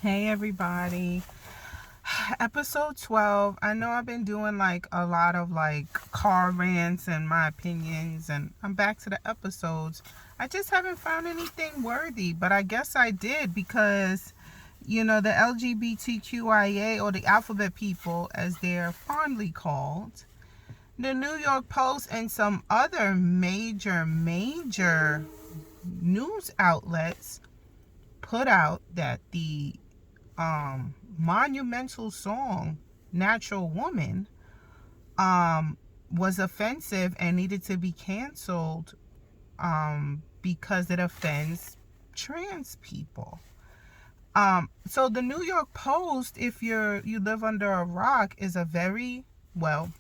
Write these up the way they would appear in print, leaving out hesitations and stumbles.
Hey everybody. Episode 12. I know I've been doing like a lot of like car rants and my opinions, and I'm back to the episodes. I just haven't found anything worthy, but I guess I did because the LGBTQIA, or the alphabet people as they're fondly called, the New York Post and some other major news outlets put out that the monumental song Natural Woman was offensive and needed to be canceled because it offends trans people. So the New York Post, if you live under a rock, is a very, well,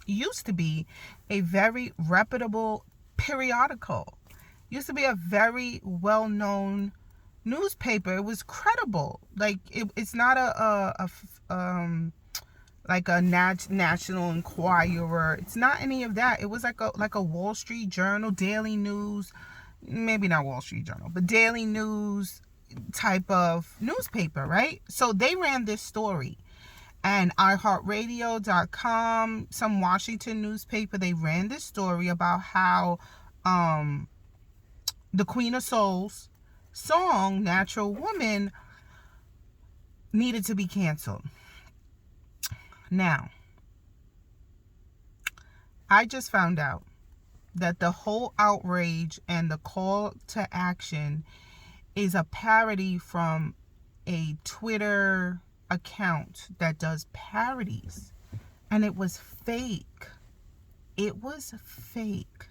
used to be a very reputable periodical. Used to be a very well-known newspaper. It was credible. Like it's not like a National Enquirer. It's not any of that. It was like a Wall Street Journal, Daily News, maybe not Wall Street Journal, but Daily News type of newspaper, right? So they ran this story, and iHeartRadio.com, some Washington newspaper, they ran this story about how the Queen of Soul's song Natural Woman needed to be canceled. Now, I just found out that the whole outrage and the call to action is a parody from a Twitter account that does parodies, and it was fake. It was fake.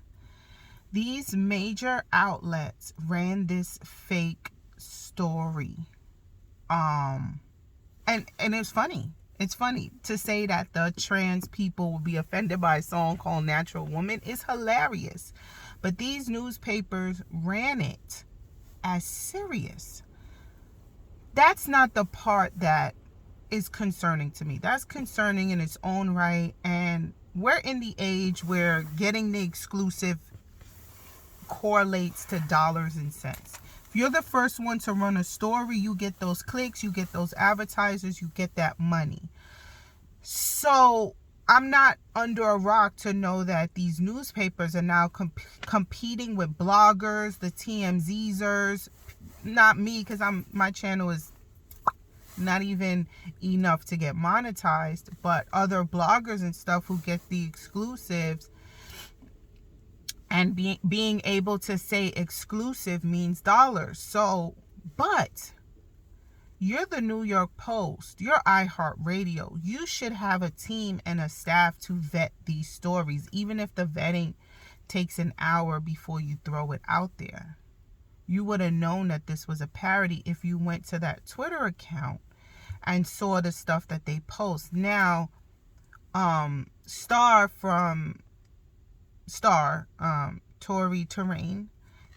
These major outlets ran this fake story. And it's funny. It's funny to say that the trans people will be offended by a song called Natural Woman. It's hilarious. But these newspapers ran it as serious. That's not the part that is concerning to me. That's concerning in its own right. And we're in the age where getting the exclusive correlates to dollars and cents. If you're the first one to run a story, you get those clicks, you get those advertisers, you get that money. So I'm not under a rock to know that these newspapers are now competing with bloggers, the TMZers. Not me, because my channel is not even enough to get monetized, but other bloggers and stuff who get the exclusives. And being able to say exclusive means dollars. So, but you're the New York Post, you're iHeartRadio. You should have a team and a staff to vet these stories, even if the vetting takes an hour before you throw it out there. You would have known that this was a parody if you went to that Twitter account and saw the stuff that they post. Now, Tory Terrain,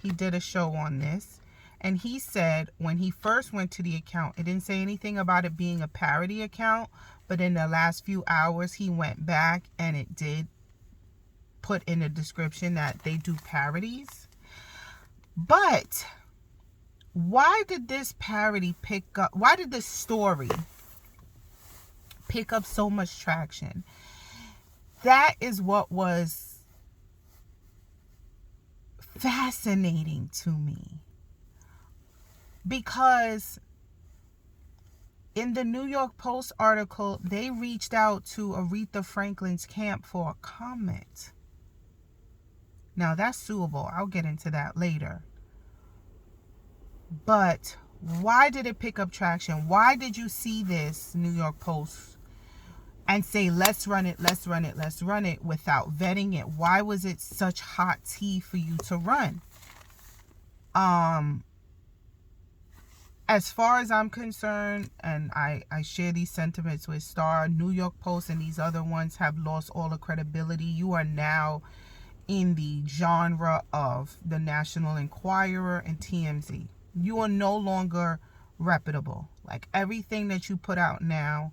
he did a show on this, and he said when he first went to the account, it didn't say anything about it being a parody account, but in the last few hours he went back and it did put in the description that they do parodies. But why did this story pick up so much traction? That is what was fascinating to me. Because in the New York Post article, they reached out to Aretha Franklin's camp for a comment. Now, that's suable. I'll get into that later. But why did it pick up traction? Why did you see this, New York Post, and say, let's run it without vetting it? Why was it such hot tea for you to run? As far as I'm concerned, and I share these sentiments with Star, New York Post and these other ones have lost all the credibility. You are now in the genre of the National Enquirer and TMZ. You are no longer reputable. Like everything that you put out now,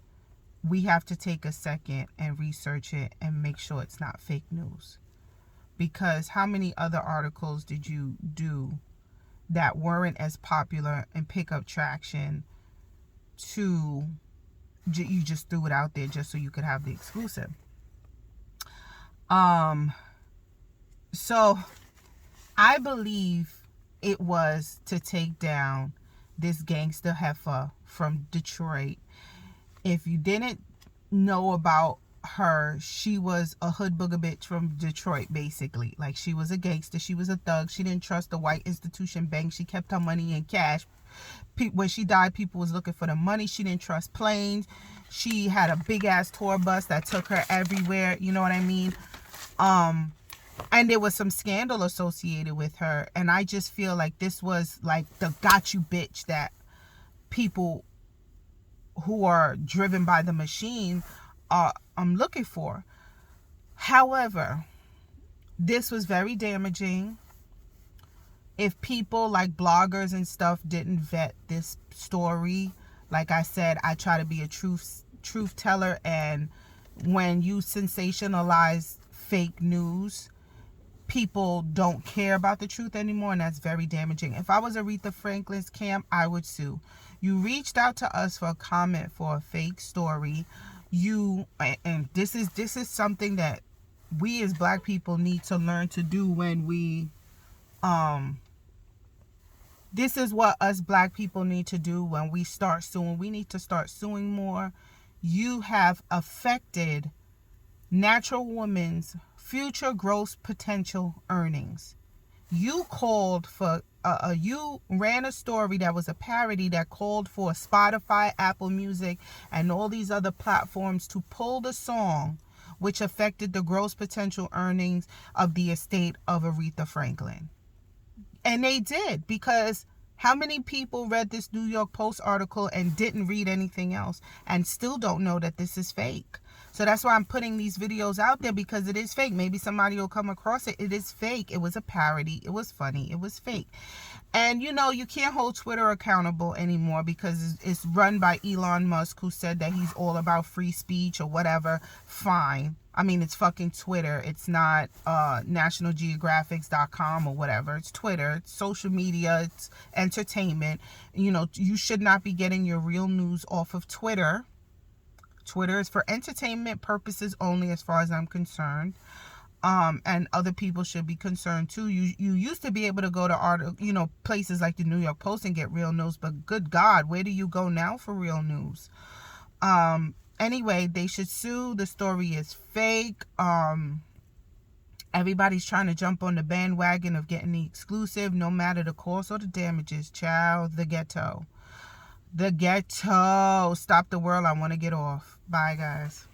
we have to take a second and research it and make sure it's not fake news. Because how many other articles did you do that weren't as popular and pick up traction to you just threw it out there just so you could have the exclusive. So I believe it was to take down this gangster heifer from Detroit. If you didn't know about her, she was a hood booger bitch from Detroit, basically. Like, she was a gangster, she was a thug, she didn't trust the white institution bank, she kept her money in cash. When she died, people was looking for the money. She didn't trust planes. She had a big ass tour bus that took her everywhere, you know what I mean? And there was some scandal associated with her, and I just feel like this was like the got you bitch that people who are driven by the machine are looking for. However, this was very damaging. If people like bloggers and stuff didn't vet this story, like I said, I try to be a truth teller, and when you sensationalize fake news, people don't care about the truth anymore, and that's very damaging. If I was Aretha Franklin's camp, I would sue. You reached out to us for a comment for a fake story. And this is something that we as black people need to learn to do when we this is what us black people need to do when we start suing. We need to start suing more. You have affected natural women's future gross potential earnings. You called for you ran a story that was a parody that called for Spotify, Apple Music, and all these other platforms to pull the song, which affected the gross potential earnings of the estate of Aretha Franklin. And they did, because how many people read this New York Post article and didn't read anything else and still don't know that this is fake? So that's why I'm putting these videos out there, because it is fake. Maybe somebody will come across it. It is fake. It was a parody. It was funny. It was fake. And, you know, you can't hold Twitter accountable anymore because it's run by Elon Musk, who said that he's all about free speech or whatever. Fine. I mean, it's fucking Twitter. It's not nationalgeographics.com or whatever. It's Twitter. It's social media. It's entertainment. You know, you should not be getting your real news off of Twitter. Twitter is for entertainment purposes only, as far as I'm concerned. And other people should be concerned too. You used to be able to go to places like the New York Post and get real news, but good God, where do you go now for real news? Anyway, they should sue. The story is fake. Everybody's trying to jump on the bandwagon of getting the exclusive, no matter the cost or the damages. Child, the ghetto. The ghetto. Stop the world. I want to get off. Bye, guys.